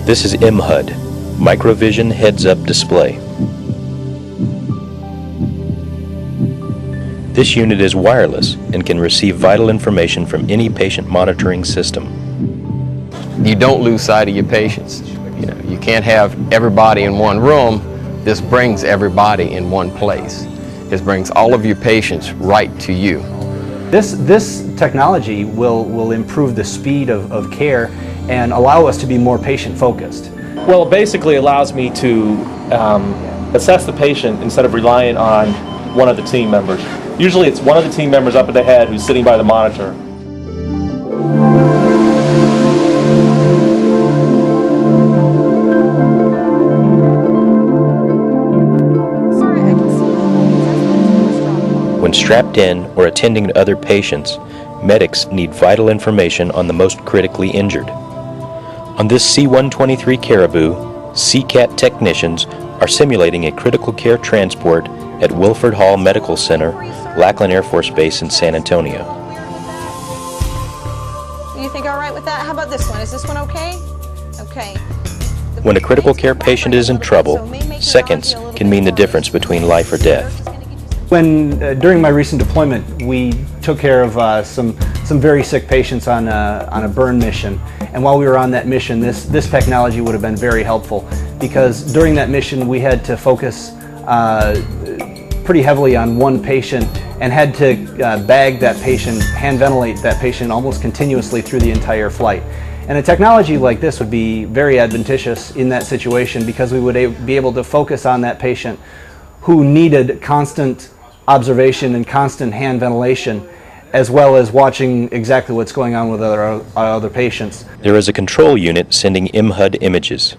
This is mhud, Microvision Heads-Up Display. This unit is wireless and can receive vital information from any patient monitoring system. You don't lose sight of your patients. You can't have everybody in one room. This brings everybody in one place. This brings all of your patients right to you. This technology will improve the speed of care and allow us to be more patient-focused. Well, it basically allows me to assess the patient instead of relying on one of the team members. Usually it's one of the team members up at the head who's sitting by the monitor. When strapped in or attending to other patients, medics need vital information on the most critically injured. On this C-123 Caribou, CCAT technicians are simulating a critical care transport at Wilford Hall Medical Center, Lackland Air Force Base in San Antonio. You think all right with that? How about this one? Is this one okay? Okay. When a critical care patient is in trouble, seconds can mean the difference between life or death. During my recent deployment, we took care of some very sick patients on a burn mission. And while we were on that mission, this technology would have been very helpful, because during that mission we had to focus pretty heavily on one patient and had to bag that patient, hand ventilate that patient almost continuously through the entire flight. And a technology like this would be very advantageous in that situation, because we would be able to focus on that patient who needed constant observation and constant hand ventilation, as well as watching exactly what's going on with our other patients. There is a control unit sending mhud images.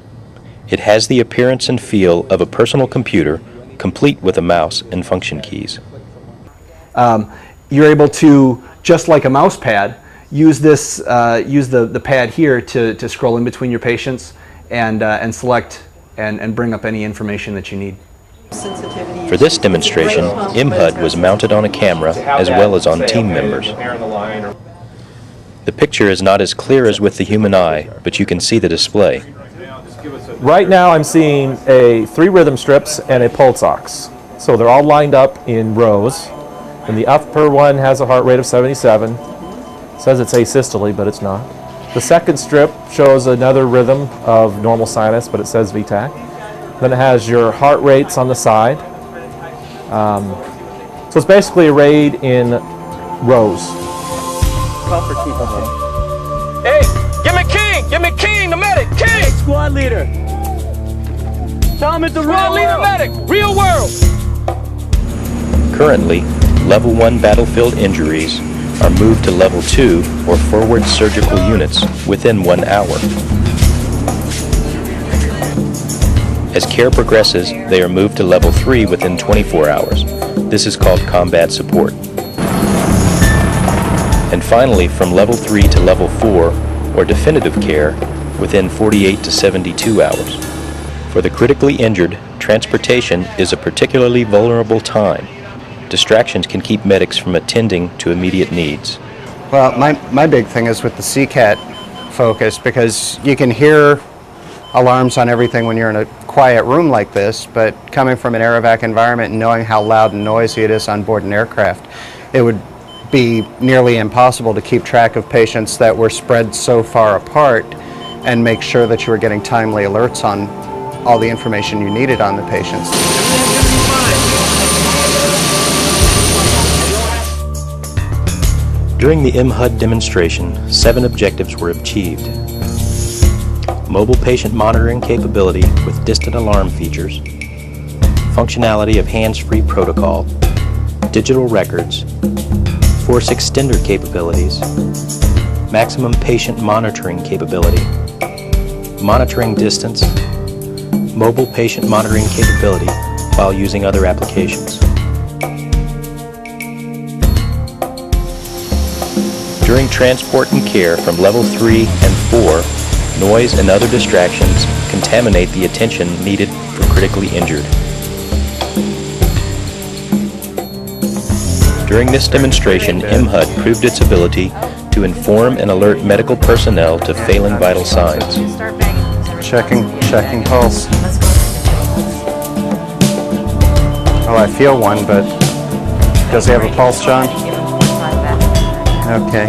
It has the appearance and feel of a personal computer, complete with a mouse and function keys. You're able to, just like a mouse pad, use the pad here to scroll in between your patients and select and bring up any information that you need. For this demonstration, mhud was mounted on a camera as well as on team members. The picture is not as clear as with the human eye, but you can see the display. Right now I'm seeing 3 rhythm strips and a pulse ox. So they're all lined up in rows. And the upper one has a heart rate of 77. It says it's asystole, but it's not. The second strip shows another rhythm of normal sinus, but it says VTAC. Then it has your heart rates on the side. So it's basically arrayed in rows. Hey, give me King! Give me King, the medic! King! Hey, squad leader! Tell him it's the Squad leader medic! Real world! Currently, Level 1 battlefield injuries are moved to Level 2 or forward surgical units within 1 hour. As care progresses, they are moved to Level 3 within 24 hours. This is called combat support. And finally, from Level 3 to Level 4, or definitive care, within 48 to 72 hours. For the critically injured, transportation is a particularly vulnerable time. Distractions can keep medics from attending to immediate needs. Well, my big thing is with the CCAT focus, because you can hear alarms on everything when you're in a quiet room like this, but coming from an air evac environment and knowing how loud and noisy it is on board an aircraft, it would be nearly impossible to keep track of patients that were spread so far apart and make sure that you were getting timely alerts on all the information you needed on the patients. During the mhud demonstration, 7 objectives were achieved. Mobile patient monitoring capability with distant alarm features, functionality of hands-free protocol, digital records, force extender capabilities, maximum patient monitoring capability, monitoring distance, mobile patient monitoring capability while using other applications. During transport and care from Level 3 and 4, noise and other distractions contaminate the attention needed for critically injured. During this demonstration, mhud proved its ability to inform and alert medical personnel to failing vital signs. Checking pulse. Oh, I feel one, but does he have a pulse, John? Okay.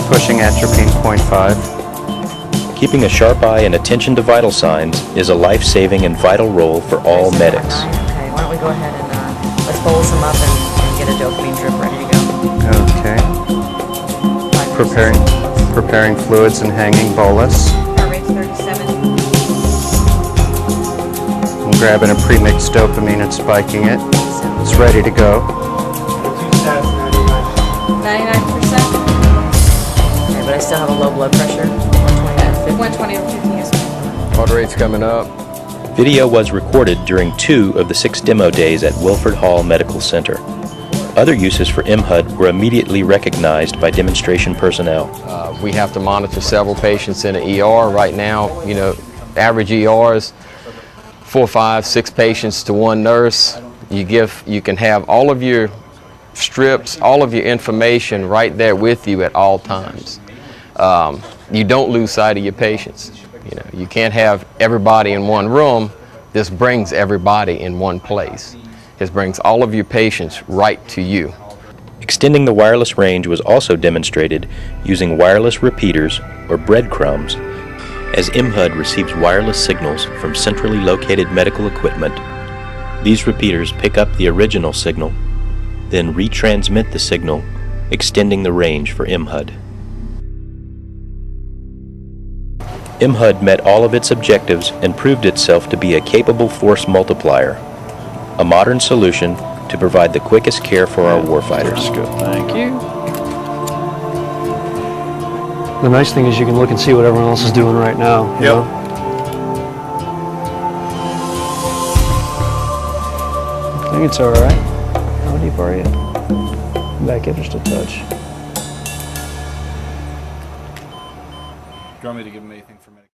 Pushing atropine 0.5. Keeping a sharp eye and attention to vital signs is a life-saving and vital role for all medics. Okay, why don't we go ahead and let's bolus him up and get a dopamine drip ready to go. Okay. Preparing fluids and hanging bolus. Heart rate's 37. I'm grabbing a premixed dopamine and spiking it. It's ready to go. 99%. Okay, but I still have a low blood pressure. 120 over 50. 120 over 50, yes, ma'am. Heart rate's coming up. Video was recorded during 2 of the 6 demo days at Wilford Hall Medical Center. Other uses for mhud were immediately recognized by demonstration personnel. We have to monitor several patients in an ER. Right now, you know, average ER is 4, 5, 6 patients to one nurse. You can have all of your strips, all of your information right there with you at all times. You don't lose sight of your patients. You know, you can't have everybody in one room. This brings everybody in one place. This brings all of your patients right to you. Extending the wireless range was also demonstrated using wireless repeaters or breadcrumbs. As mhud receives wireless signals from centrally located medical equipment, these repeaters pick up the original signal, then retransmit the signal, extending the range for mhud. mhud met all of its objectives and proved itself to be a capable force multiplier, a modern solution to provide the quickest care for our warfighters. Good, thank you. The nice thing is you can look and see what everyone else is doing right now. You know? I think it's all right. How deep are you? Back in just a touch. Do you want me to give him anything for medication?